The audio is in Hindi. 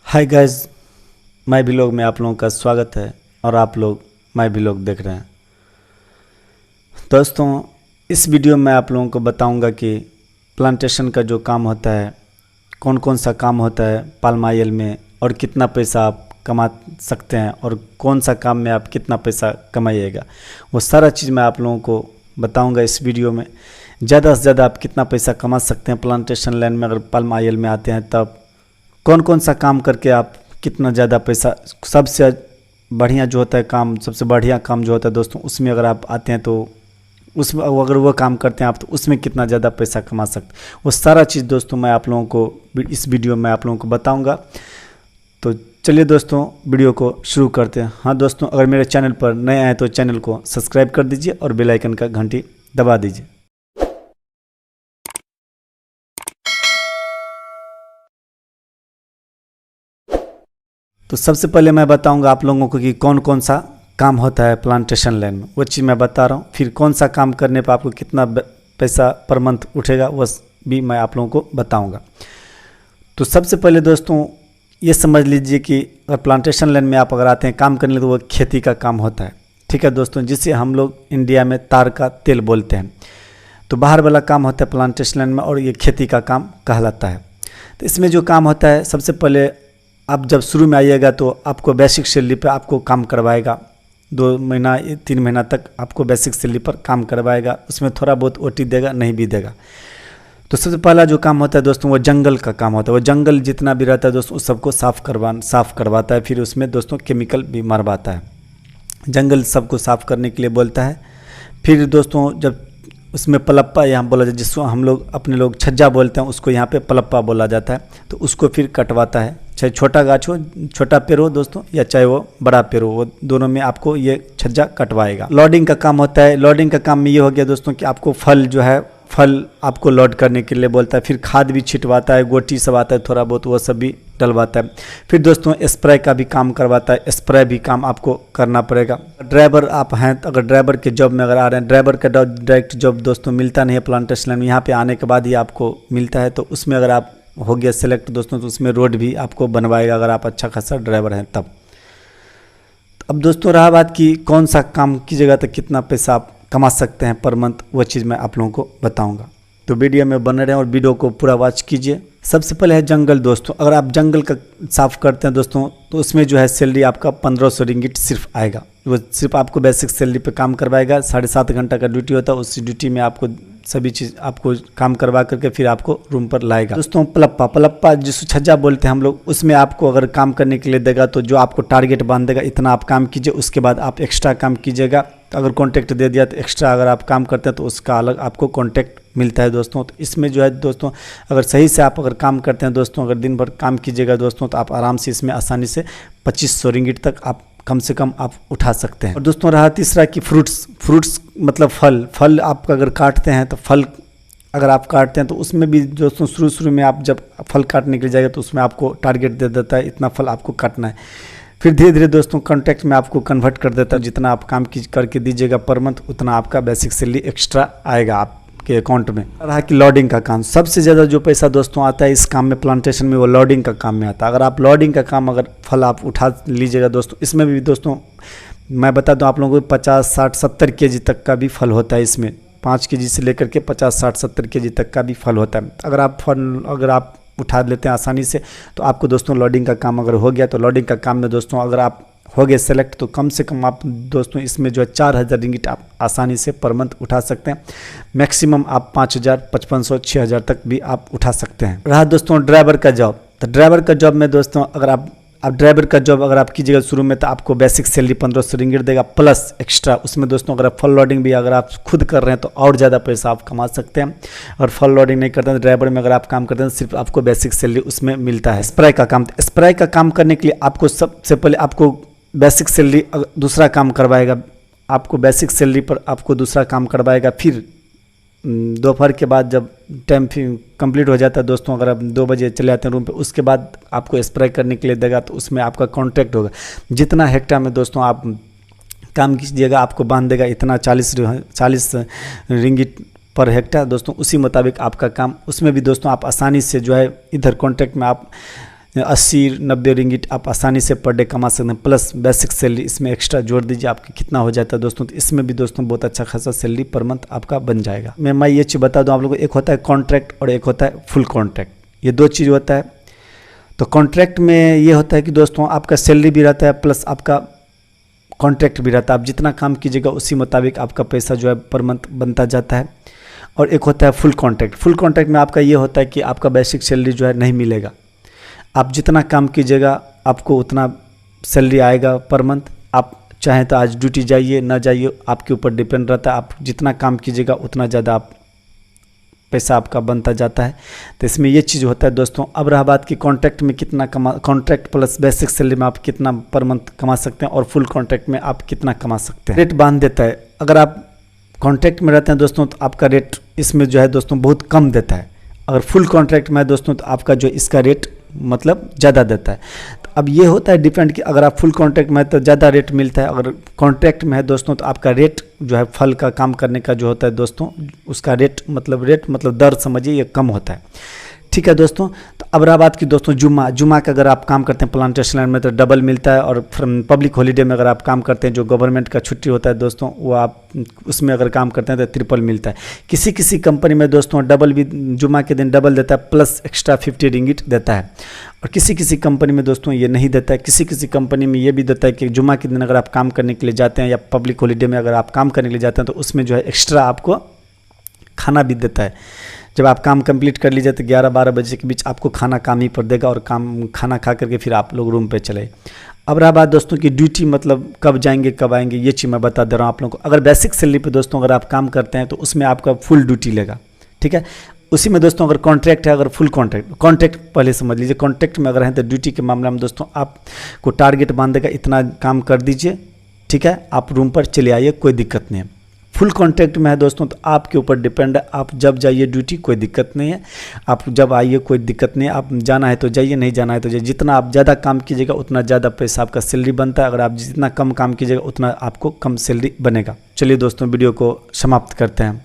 हाय गाइस, माय व्लॉग में आप लोगों का स्वागत है और आप लोग माय व्लॉग देख रहे हैं। दोस्तों, इस वीडियो में आप लोगों को बताऊंगा कि प्लांटेशन का जो काम होता है, कौन कौन सा काम होता है पाल्म ऑयल में और कितना पैसा आप कमा सकते हैं और कौन सा काम में आप कितना पैसा कमाइएगा, वो सारा चीज़ मैं आप लोगों को बताऊंगा इस वीडियो में। ज़्यादा से ज़्यादा आप कितना पैसा कमा सकते हैं प्लांटेशन लाइन में अगर पाल्म ऑयल में आते हैं, तब कौन कौन सा काम करके आप कितना ज़्यादा पैसा, सबसे बढ़िया जो होता है काम, सबसे बढ़िया काम जो होता है दोस्तों, उसमें अगर आप आते हैं तो उसमें अगर वो काम करते हैं आप, तो उसमें कितना ज़्यादा पैसा कमा सकते हैं, वो सारा चीज़ दोस्तों मैं आप लोगों को इस वीडियो में आप लोगों को बताऊंगा। तो चलिए दोस्तों, वीडियो को शुरू करते हैं। हाँ दोस्तों, अगर मेरे चैनल पर नए आए तो चैनल को सब्सक्राइब कर दीजिए और बेल आइकन का घंटी दबा दीजिए। तो सबसे पहले मैं बताऊंगा आप लोगों को कि कौन कौन सा काम होता है प्लांटेशन लाइन में, वो चीज़ मैं बता रहा हूँ। फिर कौन सा काम करने पर आपको कितना पैसा पर मंथ उठेगा वो भी मैं आप लोगों को बताऊंगा। तो सबसे पहले दोस्तों ये समझ लीजिए कि अगर प्लांटेशन लाइन में आप अगर आते हैं काम करने तो वो खेती का काम होता है, ठीक है दोस्तों, जिसे हम लोग इंडिया में तार का तेल बोलते हैं। तो बाहर वाला काम होता है प्लांटेशन लाइन में और ये खेती का काम कहलाता है। तो इसमें जो काम होता है, सबसे पहले आप जब शुरू में आइएगा तो आपको बेसिक सैलरी पे आपको काम करवाएगा, 2 महीना 3 महीना तक आपको बेसिक सैलरी पर काम करवाएगा। उसमें थोड़ा बहुत ओटी देगा, नहीं भी देगा। तो सबसे पहला जो काम होता है दोस्तों वो जंगल का काम होता है। वो जंगल जितना भी रहता है दोस्तों उस सबको साफ़ करवाता है। फिर उसमें दोस्तों केमिकल भी मरवाता है। जंगल सबको साफ़ करने के लिए बोलता है। फिर दोस्तों जब उसमें पलप्पा यहाँ बोला जाए, जिसको हम लोग अपने लोग छज्जा बोलते हैं, उसको यहाँ पे पलप्पा बोला जाता है। तो उसको फिर कटवाता है, चाहे छोटा गाछ हो, छोटा पेड़ हो दोस्तों, या चाहे वो बड़ा पेड़ हो, वो दोनों में आपको ये छज्जा कटवाएगा। लोडिंग का काम होता है। लोडिंग का काम में ये हो गया दोस्तों कि आपको फल जो है, फल आपको लोड करने के लिए बोलता है। फिर खाद भी छिटवाता है, गोटी सब आता है थोड़ा बहुत, वो सब भी डलवाता है। फिर दोस्तों स्प्रे का भी काम करवाता है। स्प्रे भी काम आपको करना पड़ेगा। ड्राइवर आप हैं, अगर ड्राइवर के जॉब में अगर आ रहे हैं, ड्राइवर का डायरेक्ट जॉब दोस्तों मिलता नहीं है प्लांटेशन लाइन में, यहाँ पे आने के बाद ही आपको मिलता है। तो उसमें अगर आप हो गया सेलेक्ट दोस्तों, तो उसमें रोड भी आपको बनवाएगा अगर आप अच्छा खासा ड्राइवर हैं तब। अब दोस्तों रहा बात कि कौन सा काम की जगह तक कितना पैसा आप कमा सकते हैं पर मंथ, वो चीज़ मैं आप लोगों को बताऊंगा। तो वीडियो में बने रहें और वीडियो को पूरा वॉच कीजिए। सबसे पहले है जंगल दोस्तों। अगर आप जंगल का साफ़ करते हैं दोस्तों, तो उसमें जो है सैलरी आपका 1500 रिंगिट सिर्फ आएगा। वो सिर्फ आपको बेसिक सैलरी पे काम करवाएगा। 7.5 घंटा का ड्यूटी होता है। उस ड्यूटी में आपको सभी चीज़ आपको काम करवा करके फिर आपको रूम पर लाएगा। दोस्तों पलप्पा जिसको छज्जा बोलते हैं हम लोग, उसमें आपको अगर काम करने के लिए देगा तो जो आपको टारगेट बांध देगा, इतना आप काम कीजिए, उसके बाद आप एक्स्ट्रा काम कीजिएगा। तो अगर कॉन्ट्रैक्ट दे दिया तो एक्स्ट्रा अगर आप काम करते हैं तो उसका अलग आपको कॉन्ट्रैक्ट मिलता है दोस्तों। तो इसमें जो है दोस्तों, अगर सही से आप अगर काम करते हैं दोस्तों, अगर दिन भर काम कीजिएगा दोस्तों, तो आप आराम से इसमें आसानी से 2500 रिंगिट तक आप कम से कम आप उठा सकते हैं। और दोस्तों रहा तीसरा कि फ्रूट्स मतलब फल आप अगर काटते हैं तो फल अगर आप काटते हैं तो उसमें भी दोस्तों शुरू में आप जब फल काटने के लिए जाएगा तो उसमें आपको टारगेट दे देता है, इतना फल आपको काटना है। फिर धीरे धीरे दोस्तों कॉन्ट्रैक्ट में आपको कन्वर्ट कर देता है। जितना आप काम करके दीजिएगा पर मंथ, उतना आपका बेसिक सैलरी एक्स्ट्रा आएगा आपके अकाउंट में। रहा कि लोडिंग का काम, सबसे ज़्यादा जो पैसा दोस्तों आता है इस काम में प्लांटेशन में, वो लोडिंग का काम में आता है। अगर आप लोडिंग का काम अगर फल आप उठा लीजिएगा दोस्तों, इसमें भी दोस्तों मैं बता दूं आप लोगों को 50, 60, 70 केजी तक का भी फल होता है। इसमें 5 केजी से लेकर के 50, 60, 70 केजी तक का भी फल होता है। अगर आप उठा लेते हैं आसानी से, तो आपको दोस्तों लोडिंग का काम अगर हो गया, तो लोडिंग का काम में दोस्तों अगर आप हो गए सेलेक्ट, तो कम से कम आप दोस्तों इसमें जो है 4000 रिंगिट आप आसानी से पर मंथ उठा सकते हैं। मैक्सिमम आप 5000, 5500, 6000 तक भी आप उठा सकते हैं। रहा दोस्तों ड्राइवर का जॉब। तो ड्राइवर का जॉब में दोस्तों अगर आप ड्राइवर का जॉब अगर आप कीजिएगा शुरू में, तो आपको बेसिक सैलरी 1500 रिंगिट देगा प्लस एक्स्ट्रा। उसमें दोस्तों अगर आप फल लोडिंग भी अगर आप खुद कर रहे हैं तो और ज़्यादा पैसा आप कमा सकते हैं। और फल लोडिंग नहीं करते हैं, ड्राइवर में अगर आप काम करते हैं तो सिर्फ आपको बेसिक सैलरी उसमें मिलता है। स्प्रे का काम करने के लिए आपको सबसे पहले आपको बेसिक सैलरी दूसरा काम करवाएगा। आपको बेसिक सैलरी पर आपको दूसरा काम करवाएगा। फिर दोपहर के बाद जब टाइम कंप्लीट हो जाता है दोस्तों, अगर आप 2 बजे चले जाते हैं रूम पे, उसके बाद आपको स्प्रे करने के लिए देगा। तो उसमें आपका कॉन्ट्रैक्ट होगा, जितना हेक्टेयर में दोस्तों आप काम कीजिएगा आपको बांध देगा, इतना 40 रिंगिट पर हेक्टेयर दोस्तों। उसी मुताबिक आपका काम, उसमें भी दोस्तों आप आसानी से जो है इधर कॉन्ट्रैक्ट में आप 80-90 रिंगिट आप आसानी से पर डे कमा सकते हैं, प्लस बेसिक सैलरी इसमें एक्स्ट्रा जोड़ दीजिए, आपकी कितना हो जाता है दोस्तों। तो इसमें भी दोस्तों बहुत अच्छा खासा सैलरी पर मंथ आपका बन जाएगा। मैं ये चीज़ बता दूं आप लोगों को, एक होता है कॉन्ट्रैक्ट और एक होता है फुल कॉन्ट्रैक्ट, ये दो चीज़ होता है। तो कॉन्ट्रैक्ट में ये होता है कि दोस्तों आपका सैलरी भी रहता है प्लस आपका कॉन्ट्रैक्ट भी रहता है, आप जितना काम कीजिएगा उसी मुताबिक आपका पैसा जो है पर मंथ बनता जाता है। और एक होता है फुल कॉन्ट्रैक्ट। फुल कॉन्ट्रैक्ट में आपका ये होता है कि आपका बेसिक सैलरी जो है नहीं मिलेगा, आप जितना काम कीजिएगा आपको उतना सैलरी आएगा पर मंथ। आप चाहें तो आज ड्यूटी जाइए ना जाइए आपके ऊपर डिपेंड रहता है, आप जितना काम कीजिएगा उतना ज़्यादा आप पैसा आपका बनता जाता है। तो इसमें ये चीज़ होता है दोस्तों। अब रहा बात कि कॉन्ट्रैक्ट में कितना कॉन्ट्रैक्ट प्लस बेसिक सैलरी में आप कितना पर मंथ कमा सकते हैं और फुल कॉन्ट्रैक्ट में आप कितना कमा सकते हैं। रेट बांध देता है। अगर आप कॉन्ट्रैक्ट में रहते हैं दोस्तों तो आपका रेट इसमें जो है दोस्तों बहुत कम देता है, अगर फुल कॉन्ट्रैक्ट में है दोस्तों तो आपका जो इसका रेट मतलब ज़्यादा देता है। तो अब ये होता है डिपेंड कि अगर आप फुल कॉन्ट्रैक्ट में है तो ज़्यादा रेट मिलता है, अगर कॉन्ट्रैक्ट में है दोस्तों तो आपका रेट जो है फल का काम करने का जो होता है दोस्तों उसका रेट मतलब दर समझिए ये कम होता है। ठीक है दोस्तों। तो अब रहा बात की दोस्तों जुमा का अगर आप काम करते हैं प्लांटेशन लैंड में तो डबल मिलता है, और पब्लिक हॉलीडे में अगर आप काम करते हैं जो गवर्नमेंट का छुट्टी होता है दोस्तों वो आप उसमें अगर काम करते हैं तो ट्रिपल मिलता है। किसी कंपनी में दोस्तों डबल भी जुमा के दिन डबल देता है प्लस एक्स्ट्रा 50 रिंगिट देता है, और किसी कंपनी में दोस्तों ये नहीं देता है। किसी कंपनी में ये भी देता है कि जुमा के दिन अगर आप काम करने के लिए जाते हैं या पब्लिक हॉलीडे में अगर आप काम करने के लिए जाते हैं तो उसमें जो है एक्स्ट्रा आपको खाना भी देता है। जब आप काम कंप्लीट कर लीजिए तो 11-12 बजे के बीच आपको खाना काम ही पर देगा, और खाना खा करके फिर आप लोग रूम पे चले। अब रहा बात दोस्तों की ड्यूटी मतलब कब जाएंगे कब आएंगे, ये चीज़ मैं बता दे रहा हूँ आप लोगों को। अगर बेसिक सैलरी पे दोस्तों अगर आप काम करते हैं तो उसमें आपका फुल ड्यूटी लेगा। ठीक है। उसी में दोस्तों अगर कॉन्ट्रैक्ट है, अगर फुल कॉन्ट्रैक्ट पहले समझ लीजिए। कॉन्ट्रैक्ट में अगर हैं तो ड्यूटी के मामले में दोस्तों आपको टारगेट बांधेगा, इतना काम कर दीजिए, ठीक है, आप रूम पर चले आइए, कोई दिक्कत नहीं है। फुल कॉन्ट्रैक्ट में है दोस्तों तो आपके ऊपर डिपेंड है, आप जब जाइए ड्यूटी कोई दिक्कत नहीं है, आप जब आइए कोई दिक्कत नहीं है, आप जाना है तो जाइए, नहीं जाना है तो जाइए। जितना आप ज़्यादा काम कीजिएगा उतना ज़्यादा पैसा आपका सैलरी बनता है, अगर आप जितना कम काम कीजिएगा उतना आपको कम सैलरी बनेगा। चलिए दोस्तों वीडियो को समाप्त करते हैं।